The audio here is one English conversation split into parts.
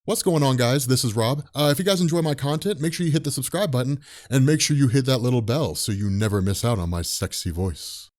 What's going on, guys? This is Rob. If you guys enjoy my content, make sure you hit the subscribe button and make sure you hit that little bell so you never miss out on my sexy voice.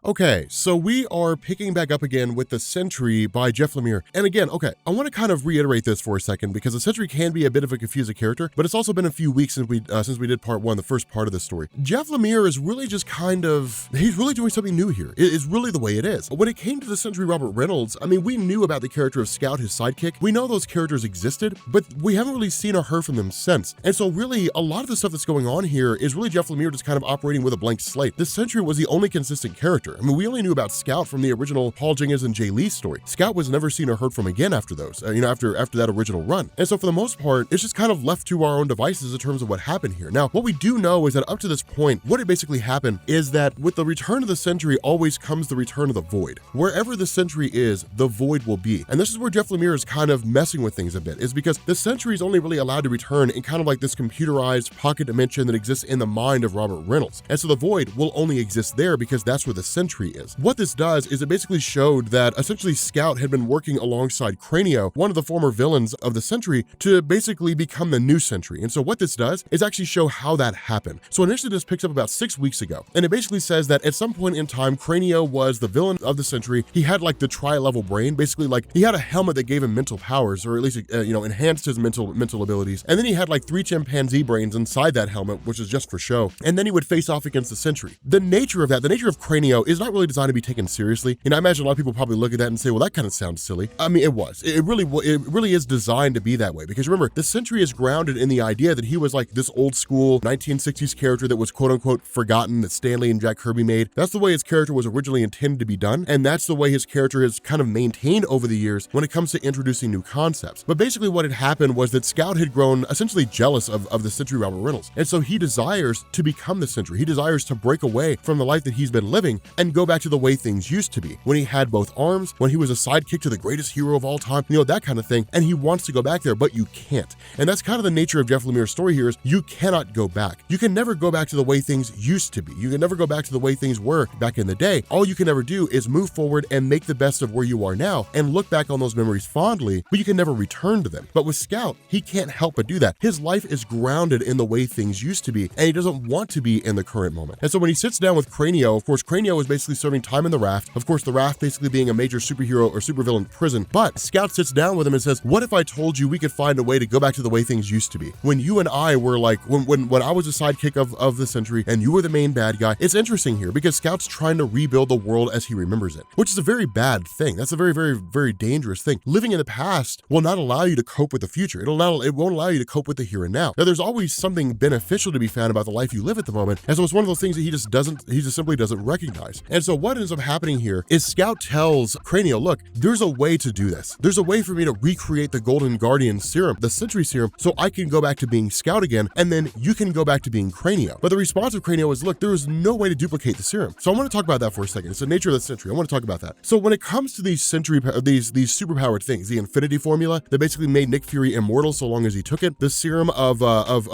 Okay, so we are picking back up again with the Sentry by Jeff Lemire. And again, okay, I want to kind of reiterate this for a second because the Sentry can be a bit of a confusing character, but it's also been a few weeks since we did part one, the first part of the story. Jeff Lemire is really just he's really doing something new here. It is really the way it is. When it came to the Sentry Robert Reynolds, I mean, we knew about the character of Scout, his sidekick. We know those characters existed, but we haven't really seen or heard from them since. And so really, a lot of the stuff that's going on here is really Jeff Lemire just kind of operating with a blank slate. The Sentry was the only consistent character. I mean, we only knew about Scout from the original Paul Jenkins and Jay Lee story. Scout was never seen or heard from again after those, after that original run. And so for the most part, it's just kind of left to our own devices in terms of what happened here. Now, what we do know is that up to this point, what had basically happened is that with the return of the Sentry always comes the return of the Void. Wherever the Sentry is, the Void will be. And this is where Jeff Lemire is kind of messing with things a bit, is because the Sentry is only really allowed to return in kind of like this computerized pocket dimension that exists in the mind of Robert Reynolds. And so the Void will only exist there because that's where the Sentry is. What this does is it basically showed that essentially Scout had been working alongside Cranio, one of the former villains of the Sentry, to basically become the new Sentry. And so what this does is actually show how that happened. So initially this picks up about 6 weeks ago, and it basically says that at some point in time, Cranio was the villain of the Sentry. He had like the tri-level brain, basically like he had a helmet that gave him mental powers, or at least enhanced his mental abilities. And then he had like 3 chimpanzee brains inside that helmet, which is just for show. And then he would face off against the Sentry. The nature of Cranio is not really designed to be taken seriously. I imagine a lot of people probably look at that and say, well, that kind of sounds silly. I mean, it was. It really is designed to be that way, because remember, the Sentry is grounded in the idea that he was like this old school 1960s character that was quote unquote forgotten, that Stan Lee and Jack Kirby made. That's the way his character was originally intended to be done, and that's the way his character has kind of maintained over the years when it comes to introducing new concepts. But basically what had happened was that Scout had grown essentially jealous of the Sentry Robert Reynolds, and so he desires to become the Sentry. He desires to break away from the life that he's been living and go back to the way things used to be, when he had both arms, when he was a sidekick to the greatest hero of all time, that kind of thing. And he wants to go back there, but you can't. And that's kind of the nature of Jeff Lemire's story here, is you cannot go back. You can never go back to the way things used to be. You can never go back to the way things were back in the day. All you can ever do is move forward and make the best of where you are now and look back on those memories fondly, but you can never return to them. But with Scout, he can't help but do that. His life is grounded in the way things used to be, and he doesn't want to be in the current moment. And so when he sits down with Cranio, of course, Cranio is basically serving time in the Raft. Of course, the Raft basically being a major superhero or supervillain prison. But Scout sits down with him and says, what if I told you we could find a way to go back to the way things used to be? When you and I were like, when I was a sidekick of the Sentry and you were the main bad guy. It's interesting here because Scout's trying to rebuild the world as he remembers it, which is a very bad thing. That's a very, very, very dangerous thing. Living in the past will not allow you to cope with the future. It won't allow you to cope with the here and now. Now, there's always something beneficial to be found about the life you live at the moment. And so it's one of those things that he just simply doesn't recognize. And so what ends up happening here is Scout tells Cranio, look, there's a way to do this. There's a way for me to recreate the Golden Guardian serum, the Sentry serum, so I can go back to being Scout again, and then you can go back to being Cranio. But the response of Cranio is, look, there is no way to duplicate the serum. So I want to talk about that for a second. It's the nature of the Sentry. I want to talk about that. So when it comes to these these superpowered things, the Infinity Formula that basically made Nick Fury immortal so long as he took it, the serum of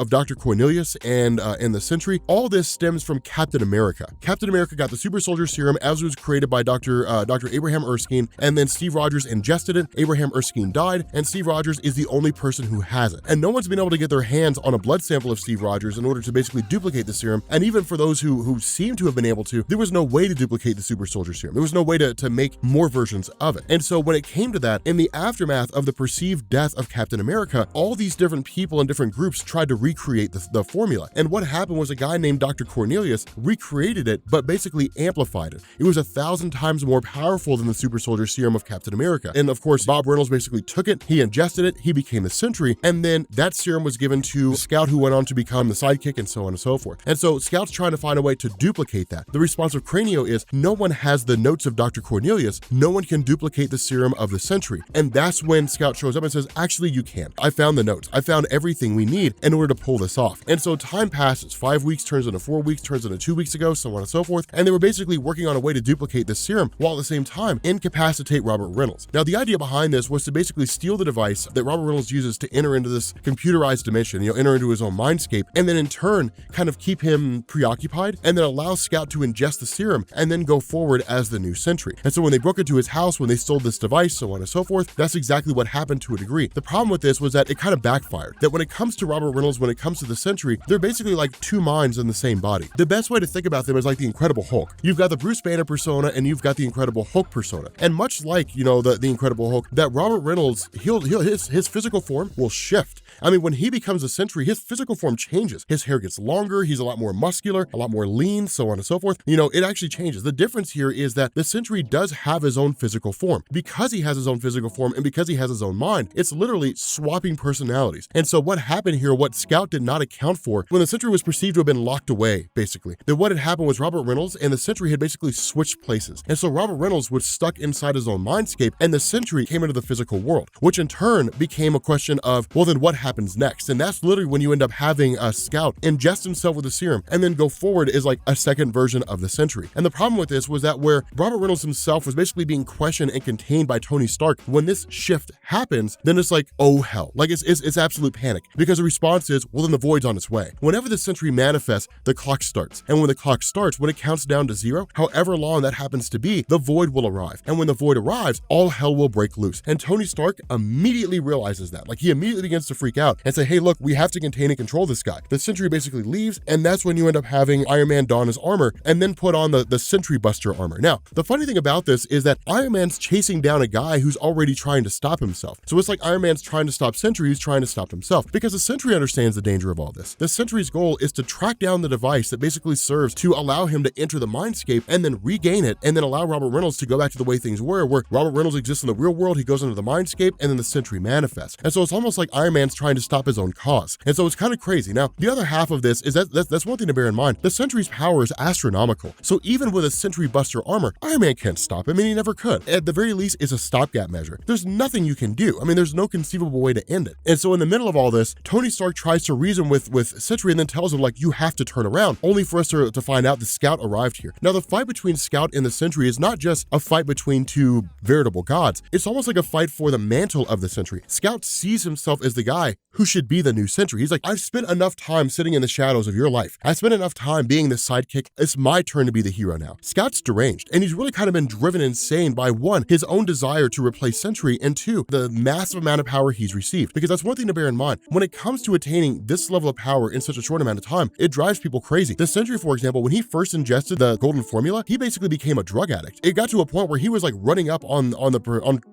Dr. Cornelius and the Sentry, all this stems from Captain America. Captain America got the Super Soldier Serum as it was created by Dr. Abraham Erskine, and then Steve Rogers ingested it. Abraham Erskine died, and Steve Rogers is the only person who has it. And no one's been able to get their hands on a blood sample of Steve Rogers in order to basically duplicate the serum. And even for those who seem to have been able to, there was no way to duplicate the Super Soldier Serum. There was no way to make more versions of it. And so when it came to that, in the aftermath of the perceived death of Captain America, all these different people and different groups tried to recreate the formula. And what happened was a guy named Dr. Cornelius recreated it, but basically amplified it. It was 1,000 times more powerful than the Super Soldier Serum of Captain America. And of course, Bob Reynolds basically took it, he ingested it, he became the Sentry, and then that serum was given to Scout, who went on to become the sidekick, and so on and so forth. And so Scout's trying to find a way to duplicate that. The response of Cranio is, no one has the notes of Dr. Cornelius, no one can duplicate the serum of the Sentry. And that's when Scout shows up and says, actually, you can. I found the notes. I found everything we need in order to pull this off. And so time passes. 5 weeks turns into 4 weeks, turns into 2 weeks ago, so on and so forth. And they were basically basically working on a way to duplicate the serum while at the same time incapacitate Robert Reynolds. Now, the idea behind this was to basically steal the device that Robert Reynolds uses to enter into this computerized dimension, enter into his own mindscape, and then in turn kind of keep him preoccupied and then allow Scout to ingest the serum and then go forward as the new Sentry. And so when they broke into his house, when they stole this device, so on and so forth, that's exactly what happened to a degree. The problem with this was that it kind of backfired. That when it comes to Robert Reynolds, when it comes to the Sentry, they're basically like two minds in the same body. The best way to think about them is like the Incredible Hulk. You've got the Bruce Banner persona and you've got the Incredible Hulk persona. And much like, the Incredible Hulk, that Robert Reynolds, his physical form will shift. I mean, when he becomes a Sentry, his physical form changes. His hair gets longer, he's a lot more muscular, a lot more lean, so on and so forth. It actually changes. The difference here is that the Sentry does have his own physical form. Because he has his own physical form and because he has his own mind, it's literally swapping personalities. And so what happened here, what Scout did not account for, when the Sentry was perceived to have been locked away, basically, that what had happened was Robert Reynolds and the Sentry had basically switched places. And so Robert Reynolds was stuck inside his own mindscape and the Sentry came into the physical world, which in turn became a question of, well, then what happens next? And that's literally when you end up having a Scout ingest himself with the serum and then go forward as like a second version of the Sentry. And the problem with this was that where Robert Reynolds himself was basically being questioned and contained by Tony Stark, when this shift happens, then it's like, oh hell, like it's absolute panic, because the response is, well, then the void's on its way. Whenever the Sentry manifests, the clock starts. And when the clock starts, when it counts down to 0, however long that happens to be, the void will arrive. And when the void arrives, all hell will break loose. And Tony Stark immediately realizes that. Like, he immediately begins to freak out and say, hey, look, we have to contain and control this guy. The Sentry basically leaves, and that's when you end up having Iron Man don his armor and then put on the Sentry Buster armor. Now, the funny thing about this is that Iron Man's chasing down a guy who's already trying to stop himself. So it's like Iron Man's trying to stop Sentry, who's trying to stop himself, because the Sentry understands the danger of all this. The Sentry's goal is to track down the device that basically serves to allow him to enter the mindscape and then regain it and then allow Robert Reynolds to go back to the way things were, where Robert Reynolds exists in the real world, he goes into the mindscape, and then the Sentry manifests. And so it's almost like Iron Man's trying to stop his own cause. And so it's kind of crazy. Now, the other half of this is that's one thing to bear in mind. The Sentry's power is astronomical. So even with a Sentry Buster armor, Iron Man can't stop him, and he never could. At the very least, it's a stopgap measure. There's nothing you can do. I mean, there's no conceivable way to end it. And so in the middle of all this, Tony Stark tries to reason with Sentry and then tells him, like, you have to turn around, only for us to find out the Scout arrived here. Now, the fight between Scout and the Sentry is not just a fight between two veritable gods. It's almost like a fight for the mantle of the Sentry. Scout sees himself as the guy who should be the new Sentry. He's like, I've spent enough time sitting in the shadows of your life. I spent enough time being the sidekick. It's my turn to be the hero now. Scout's deranged, and he's really kind of been driven insane by, one, his own desire to replace Sentry, and two, the massive amount of power he's received. Because that's one thing to bear in mind. When it comes to attaining this level of power in such a short amount of time, it drives people crazy. The Sentry, for example, when he first ingested the golden formula, he basically became a drug addict. It got to a point where he was like running up on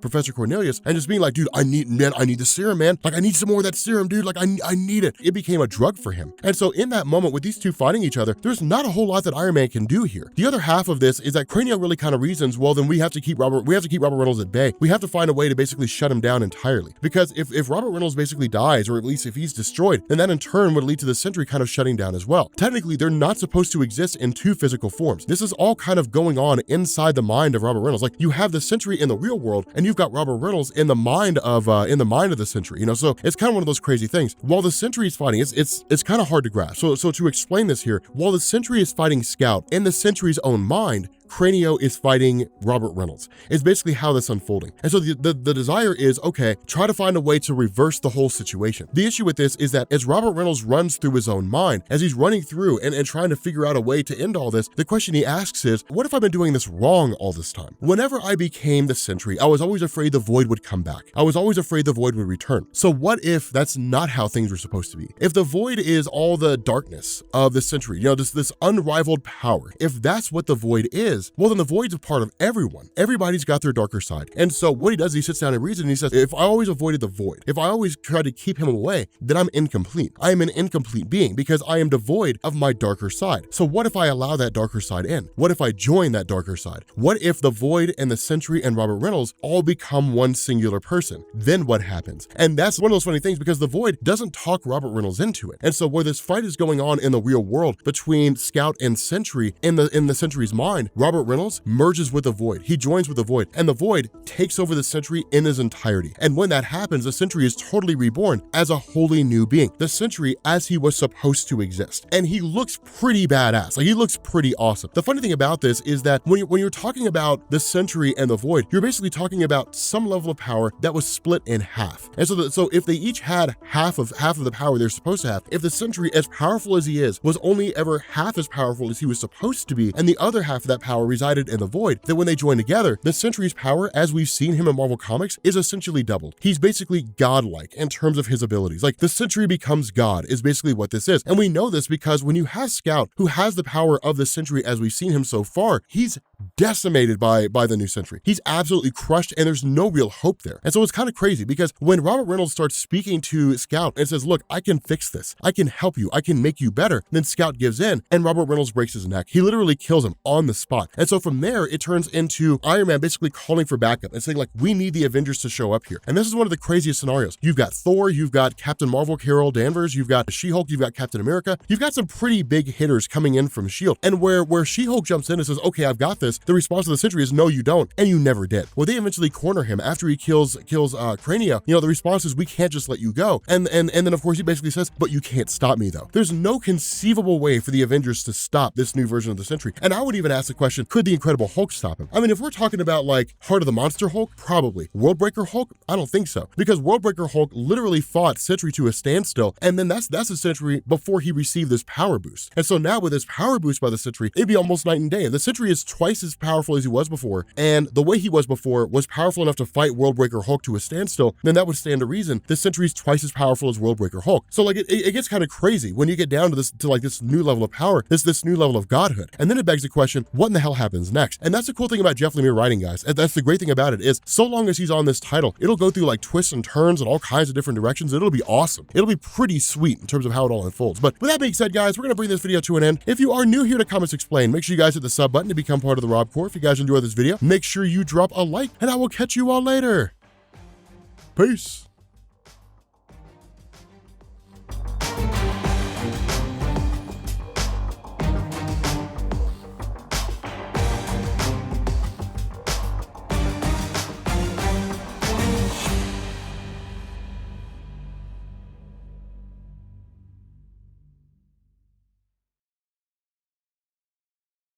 Professor Cornelius and just being like, dude, I need the serum, man. Like, I need some more of that serum, dude. Like, I need it. It became a drug for him. And so in that moment with these two fighting each other, there's not a whole lot that Iron Man can do here. The other half of this is that Cranio really kind of reasons, well, then we have to keep Robert Reynolds at bay. We have to find a way to basically shut him down entirely. Because if Robert Reynolds basically dies, or at least if he's destroyed, then that in turn would lead to the Sentry kind of shutting down as well. Technically, they're not supposed to exist in two physical forms. This is all kind of going on inside the mind of Robert Reynolds. Like, you have the Sentry in the real world, and you've got Robert Reynolds in the mind of the Sentry. So it's kind of one of those crazy things. While the Sentry is fighting, it's kind of hard to grasp. So to explain this here, while the Sentry is fighting Scout in the Sentry's own mind, Cranio is fighting Robert Reynolds. It's basically how this unfolding. And so the desire is, okay, try to find a way to reverse the whole situation. The issue with this is that as Robert Reynolds runs through his own mind, as he's running through and trying to figure out a way to end all this, the question he asks is, what if I've been doing this wrong all this time? Whenever I became the Sentry, I was always afraid the void would come back. I was always afraid the void would return. So what if that's not how things were supposed to be? If the void is all the darkness of the Sentry, this unrivaled power, if that's what the void is, well, then the void's a part of everyone. Everybody's got their darker side. And so what he does, he sits down and reads it, and he says, if I always avoided the void, if I always tried to keep him away, then I'm incomplete. I am an incomplete being because I am devoid of my darker side. So what if I allow that darker side in? What if I join that darker side? What if the void and the Sentry and Robert Reynolds all become one singular person? Then what happens? And that's one of those funny things, because the void doesn't talk Robert Reynolds into it. And so where this fight is going on in the real world between Scout and Sentry, in the Sentry's mind, Robert Robert Reynolds merges with the Void. He joins with the Void, and the Void takes over the Sentry in his entirety. And when that happens, the Sentry is totally reborn as a wholly new being, the Sentry as he was supposed to exist. And he looks pretty badass. Like, he looks pretty awesome. The funny thing about this is that when you're talking about the Sentry and the Void, you're basically talking about some level of power that was split in half. And so if they each had half of the power they're supposed to have, if the Sentry, as powerful as he is, was only ever half as powerful as he was supposed to be, and the other half of that power resided in the Void, then when they join together, the Sentry's power, as we've seen him in Marvel Comics, is essentially doubled. He's basically godlike in terms of his abilities. Like, the Sentry becomes God is basically what this is. And we know this because when you have Scout, who has the power of the Sentry as we've seen him so far, he's decimated by the new Sentry. He's absolutely crushed, and there's no real hope there. And so it's kind of crazy because when Robert Reynolds starts speaking to Scout and says, look, I can fix this, I can help you, I can make you better, then Scout gives in, and Robert Reynolds breaks his neck. He literally kills him on the spot. And so from there, it turns into Iron Man basically calling for backup and saying, like, we need the Avengers to show up here. And this is one of the craziest scenarios. You've got Thor, you've got Captain Marvel, Carol Danvers, you've got She-Hulk, you've got Captain America. You've got some pretty big hitters coming in from S.H.I.E.L.D. And where She-Hulk jumps in and says, okay, I've got this, the response of the Sentry is, no, you don't, and you never did. Well, they eventually corner him after he kills Crania. You know, the response is, we can't just let you go. And then of course he basically says, but you can't stop me though. There's no conceivable way for the Avengers to stop this new version of the Sentry. And I would even ask the question, could the Incredible Hulk stop him? I mean, if we're talking about like Heart of the Monster Hulk, probably. Worldbreaker Hulk? I don't think so. Because Worldbreaker Hulk literally fought Sentry to a standstill, and then that's a Sentry before he received this power boost. And so now with this power boost by the Sentry, it'd be almost night and day. The Sentry is twice as powerful as he was before, and the way he was before was powerful enough to fight Worldbreaker Hulk to a standstill, then that would stand to reason the Sentry is twice as powerful as Worldbreaker Hulk. So like it gets kind of crazy when you get down to this new level of power, this new level of godhood. And then it begs the question, what in the hell happens next? And that's the cool thing about Jeff Lemire writing, guys. And that's the great thing about it is, so long as he's on this title, it'll go through like twists and turns and all kinds of different directions. It'll be awesome. It'll be pretty sweet in terms of how it all unfolds. But with that being said, guys, we're gonna bring this video to an end. If you are new here to Comics Explained, make sure you guys hit the sub button to become part of the Rob Corps. If you guys enjoyed this video, make sure you drop a like, and I will catch you all later. Peace.